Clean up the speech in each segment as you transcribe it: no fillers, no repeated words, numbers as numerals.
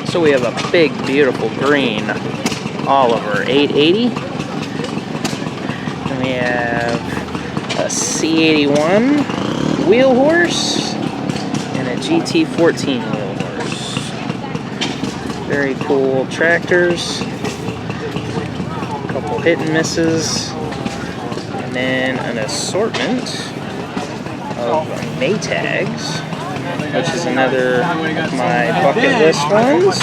So we have a big, beautiful green Oliver 880. And we have a C81 wheel horse and a GT14 wheel horse. Very cool tractors. A couple hit and misses. And then an assortment of Maytags, which is another of my bucket list ones.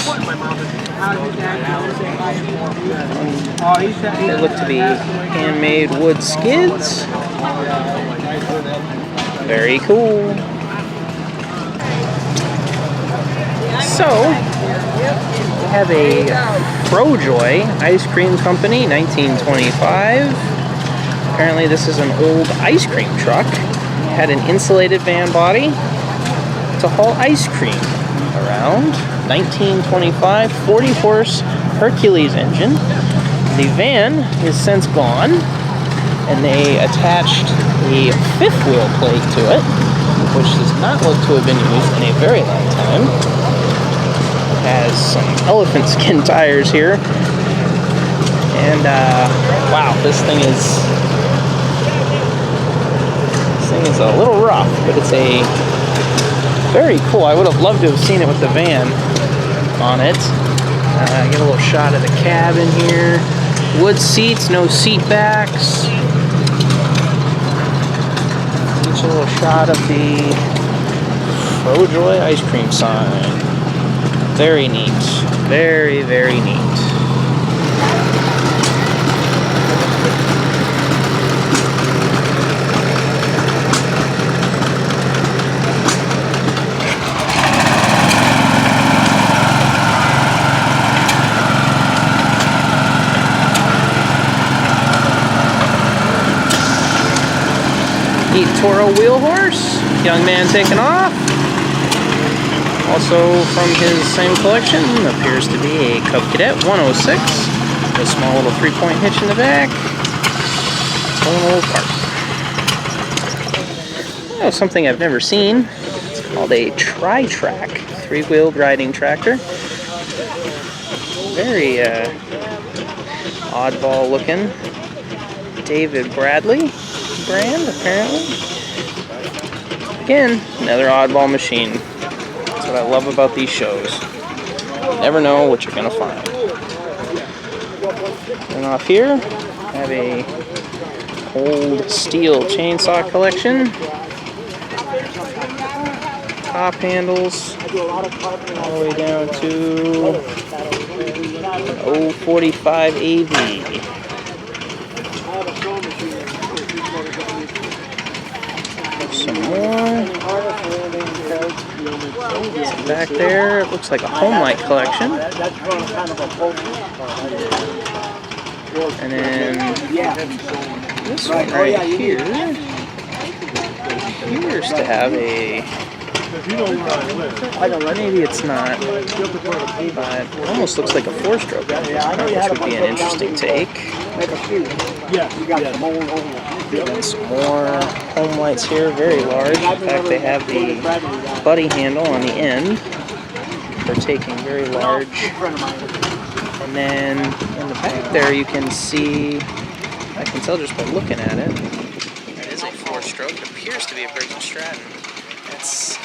They look to be handmade wood skids. Very cool. So, we have a Frojoy Ice Cream Company, 1925. Apparently this is an old ice cream truck. It had an insulated van body to haul ice cream around. 1925, 40-horse Hercules engine. The van is since gone, and they attached a fifth wheel plate to it, which does not look to have been used in a very long time. It has some elephant skin tires here, and wow, this thing is a little rough, but it's a very cool. I would have loved to have seen it with the van on it. Get a little shot of the cabin here. Wood seats, no seat backs. Get a little shot of the Frojoy ice cream sign. Very neat. Very, very neat. Neat Toro wheel horse, young man taking off. Also from his same collection, appears to be a Cub Cadet 106, with a small little 3-point hitch in the back. Little park. Oh, something I've never seen. It's called a Tri-Track, 3-wheeled riding tractor. Very oddball looking. David Bradley brand, apparently. Again, another oddball machine. That's what I love about these shows. You never know what you're gonna find. And off here, I have a old steel chainsaw collection. Top handles all the way down to 045 AV. Some more. So back there, it looks like a home light collection. And then this one right here appears to have a, maybe it's not, but it almost looks like a 4-stroke, which would be an interesting take. And some more home lights here, very large. In fact, they have the buddy handle on the end for taking very large. And then in the back there, you can see, I can tell just by looking at it, it is a 4-stroke. It appears to be a Briggs & Stratton. It's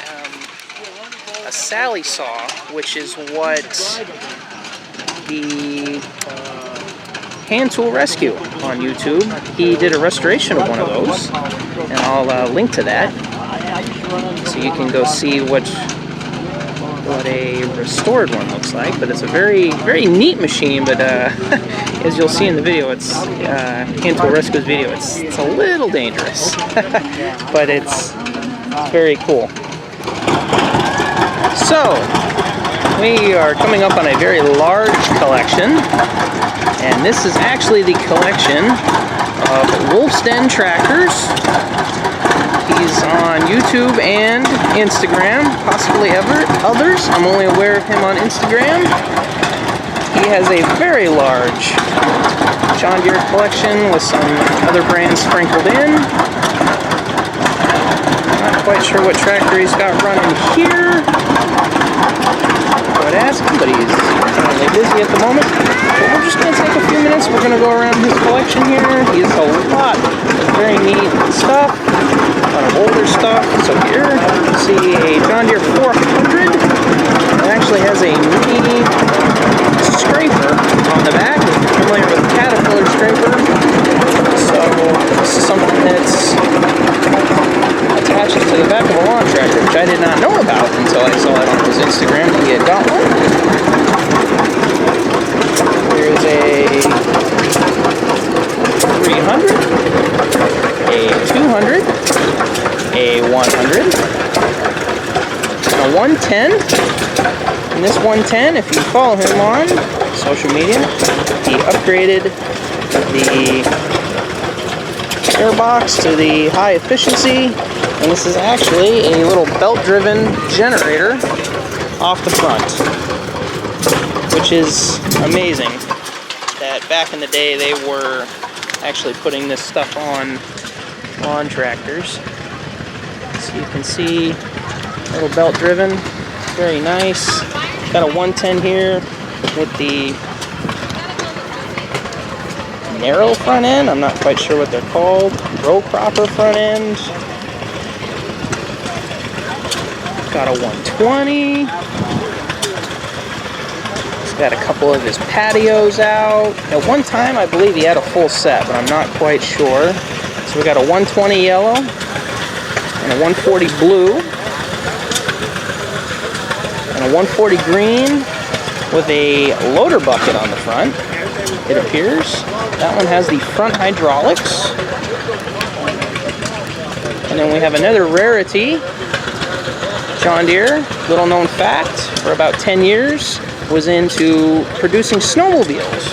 a Sally saw, which is what the Hand Tool Rescue on YouTube. He did a restoration of one of those, and I'll link to that, so you can go see what a restored one looks like. But it's a very, very neat machine. But as you'll see in the video, it's Hand Tool Rescue's video. It's a little dangerous, but it's very cool. So we are coming up on a very large collection. And this is actually the collection of Wolfe's Den tractors. He's on YouTube and Instagram, possibly others. I'm only aware of him on Instagram. He has a very large John Deere collection with some other brands sprinkled in. Not quite sure what tractor he's got running here. I would ask him, but he's busy at the moment. But we're just going to take a few minutes. We're going to go around his collection here. He has a lot of very neat stuff. A lot of older stuff. So here you see a John Deere 400. It actually has a mini scraper on the back. If you're familiar with a Caterpillar scraper. So this is something that's attaches to the back of a lawn tractor, which I did not know about until I saw it on his Instagram that he had got one. Here's a 300, a 200, a 100, and a 110. And this 110, if you follow him on social media, he upgraded the airbox to the high efficiency, and this is actually a little belt-driven generator off the front, which is amazing that back in the day they were actually putting this stuff on lawn tractors. So you can see a little belt-driven, very nice. Got a 110 here with the narrow front end. I'm not quite sure what they're called. Row cropper front end. Got a 120. He's got a couple of his patios out. At one time, I believe he had a full set, but I'm not quite sure. So we got a 120 yellow and a 140 blue and a 140 green with a loader bucket on the front, it appears. That one has the front hydraulics. And then we have another rarity, John Deere, little known fact, for about 10 years, was into producing snowmobiles.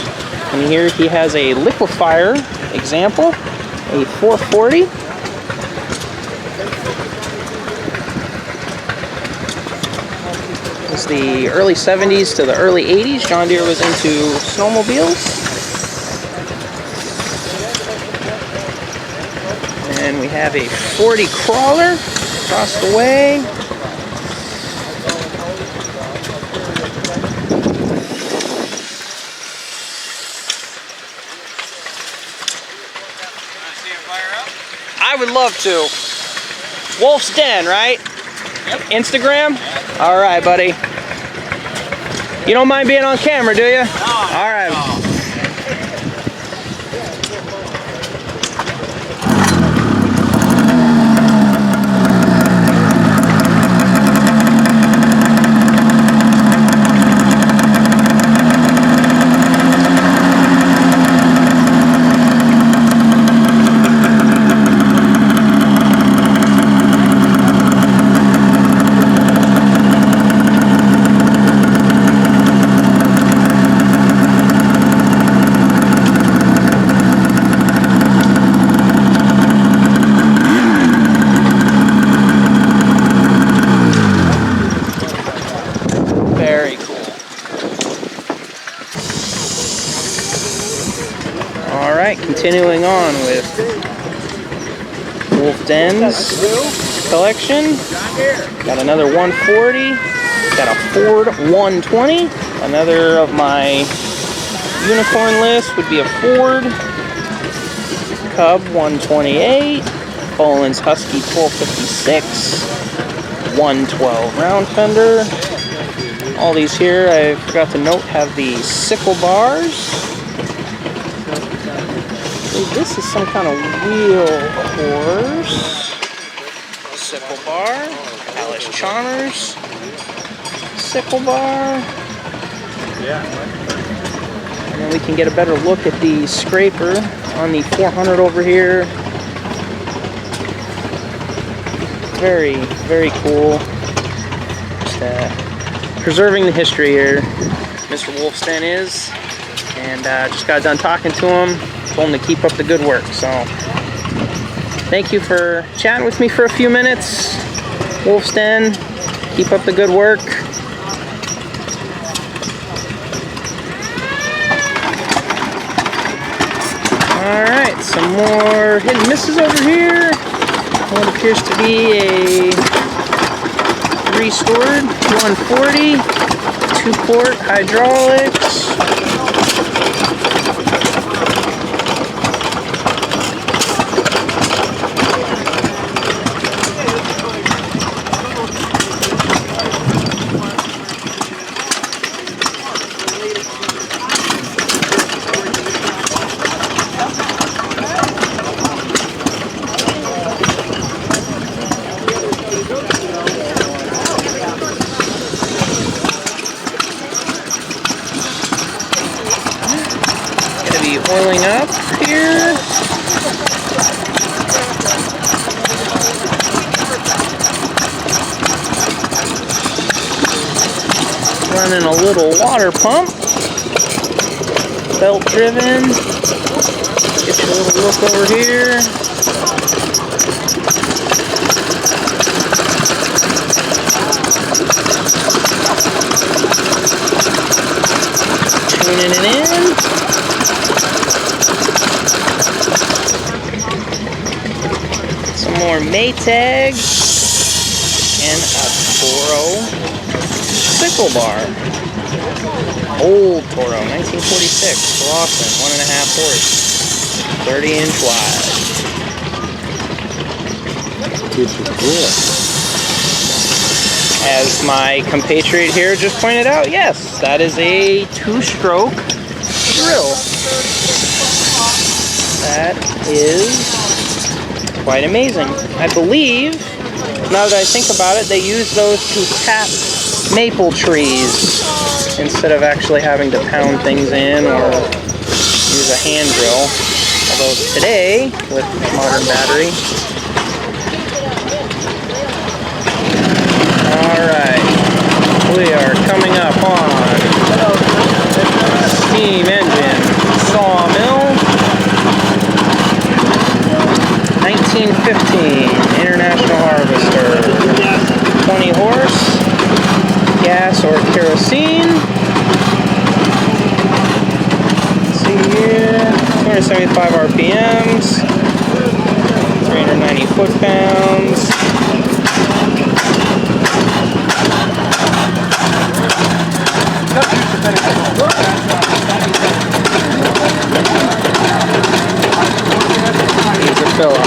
And here he has a liquefier example, a 440. It was the early 70s to the early 80s. John Deere was into snowmobiles. And we have a 40 crawler across the way. I would love to. Wolfe's Den, right? Yep. Instagram? Yeah. All right, buddy. You don't mind being on camera, do you? No. All right. No. Continuing on with Wolfe Den's collection. Got another 140. Got a Ford 120. Another of my unicorn list would be a Ford Cub 128. Boland's Husky 1256. 112 round fender. All these here, I forgot to note, have the sickle bars. This is some kind of wheel course. Sickle bar. Alice Chalmers. Sickle bar. Yeah. And then we can get a better look at the scraper on the 400 over here. Very, very cool. Just preserving the history here. Mr. Wolfe's Den is. And just got done talking to him. Told him to keep up the good work. So thank you for chatting with me for a few minutes. Wolfe's Den, keep up the good work. Alright, some more hit and misses over here. What appears to be a restored 140, 2-quart hydraulics. Oiling up here. Running a little water pump. Belt driven. Get you a little look over here. Tuning it in. More Maytag and a Toro sickle bar. Old Toro, 1946, Lawson, 1.5 horse, 30-inch wide. As my compatriot here just pointed out, yes, that is a 2-stroke drill. That is quite amazing. I believe, now that I think about it, they use those to tap maple trees instead of actually having to pound things in or use a hand drill. Although today, with modern battery. Alright, we are coming up on steam engine sawmill. 1915 International Harvester, 20 horse, gas or kerosene. Let's see here, 275 RPMs, 390 foot-pounds. He's a fella.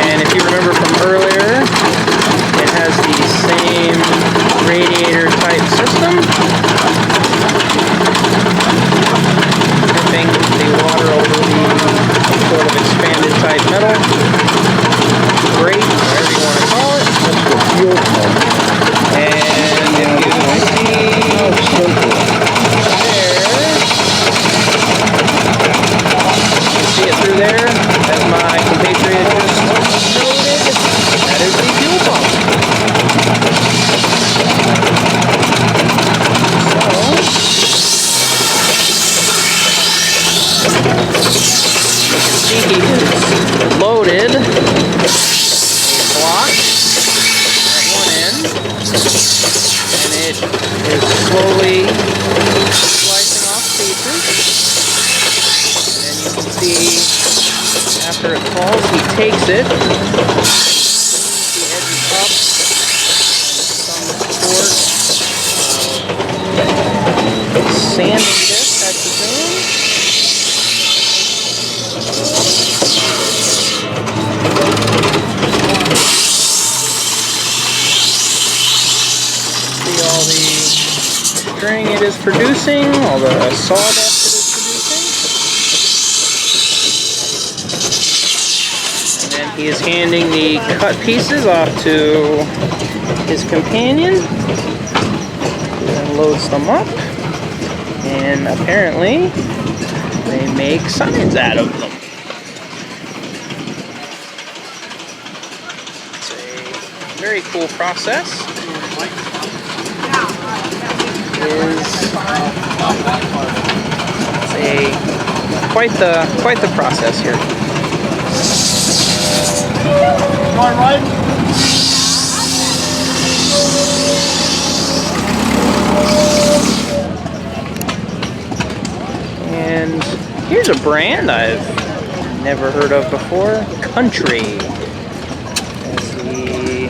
And if you remember from earlier, it has the same radiator type system. Dripping the water over the sort of expanded type metal. Grate, whatever you want to call it. That's the fuel pump. And if you see see it through there, as my compatriot just noted, that is the fuel pump. So, you can see he is loaded a block at one end, and it is slowly slicing off pieces. And then you can see after it falls, he takes it, the edges up, and some sanding disc, I presume. See all the string it is producing, all the sawdust it is producing. And then he is handing the cut pieces off to his companion, and loads them up, and apparently they make signs out of them. It's a very cool process. It's quite the process here. All right. And here's a brand I've never heard of before, Country. As the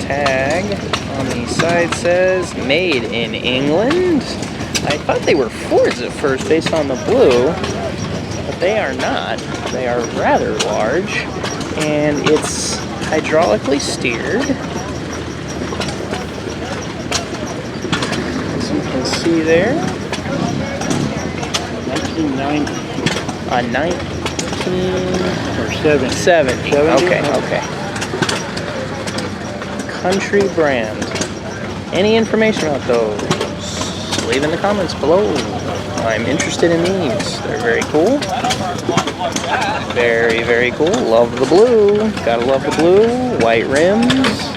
tag on the side says, made in England. I thought they were Fords at first based on the blue, but they are not. They are rather large, and it's hydraulically steered. As you can see there. 1990. 1970. Okay. Country brand. Any information about those? Leave in the comments below. I'm interested in these. They're very cool. Very, very cool. Love the blue. Gotta love the blue. White rims.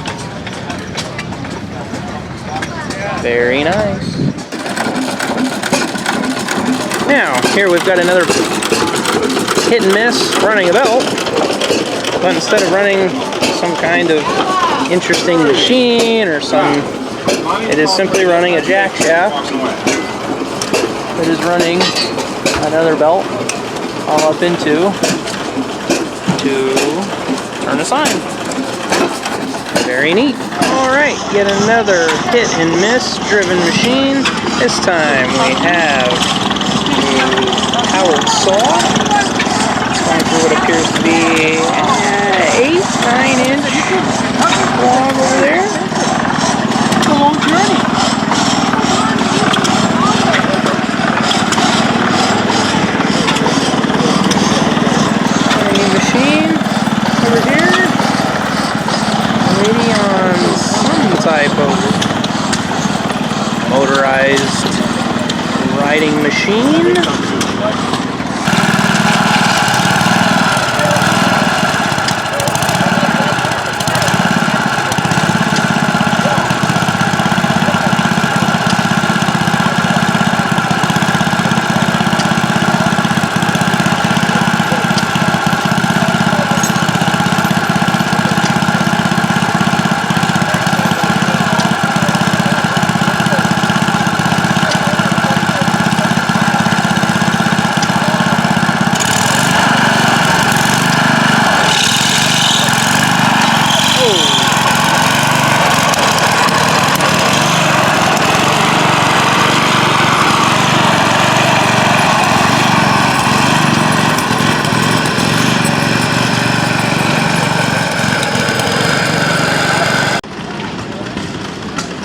Very nice. Now, here we've got another hit and miss running a belt. But instead of running some kind of interesting machine or it is simply running a jack shaft. It is running another belt all up into to turn a sign. Very neat. Alright, yet another hit and miss driven machine. This time we have a powered saw. It's going through what appears to be 8-9 inch log over there. It's a long journey. Machine over here. Maybe on some type of motorized riding machine.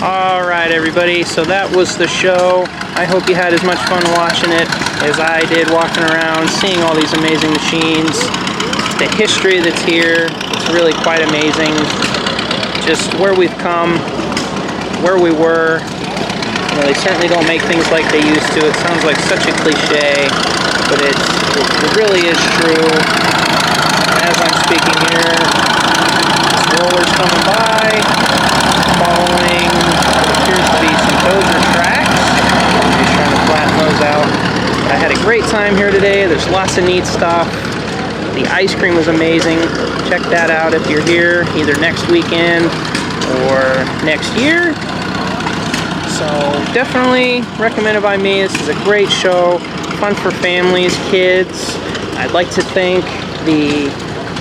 Alright everybody, so that was the show. I hope you had as much fun watching it as I did walking around, seeing all these amazing machines. The history that's here, it's really quite amazing. Just where we've come, where we were. You know, they certainly don't make things like they used to. It sounds like such a cliche, but it really is true. As I'm speaking here, rollers coming by, following what appears to be some Dozer tracks. Just trying to flatten those out. But I had a great time here today. There's lots of neat stuff. The ice cream was amazing. Check that out if you're here, either next weekend or next year. So definitely recommended by me. This is a great show, fun for families, kids. I'd like to thank the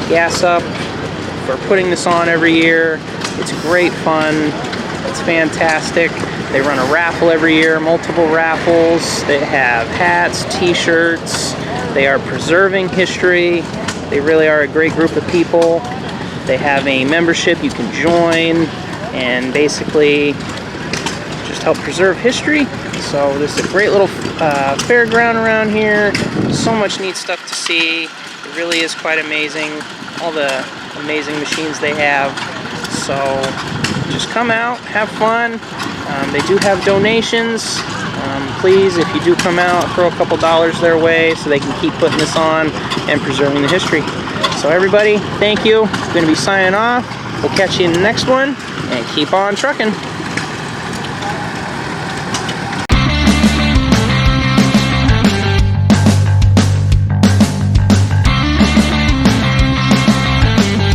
Gas Up for putting this on every year. It's great fun. It's fantastic. They run a raffle every year, multiple raffles. They have hats, t-shirts. They are preserving history. They really are a great group of people. They have a membership you can join and basically just help preserve history. So this is a great little fairground around here. So much neat stuff to see. It really is quite amazing. All the amazing machines they have. So just come out, have fun. They do have donations. Please, if you do come out, throw a couple dollars their way so they can keep putting this on and preserving the history. So everybody, thank you. I'm going to be signing off. We'll catch you in the next one, and keep on trucking.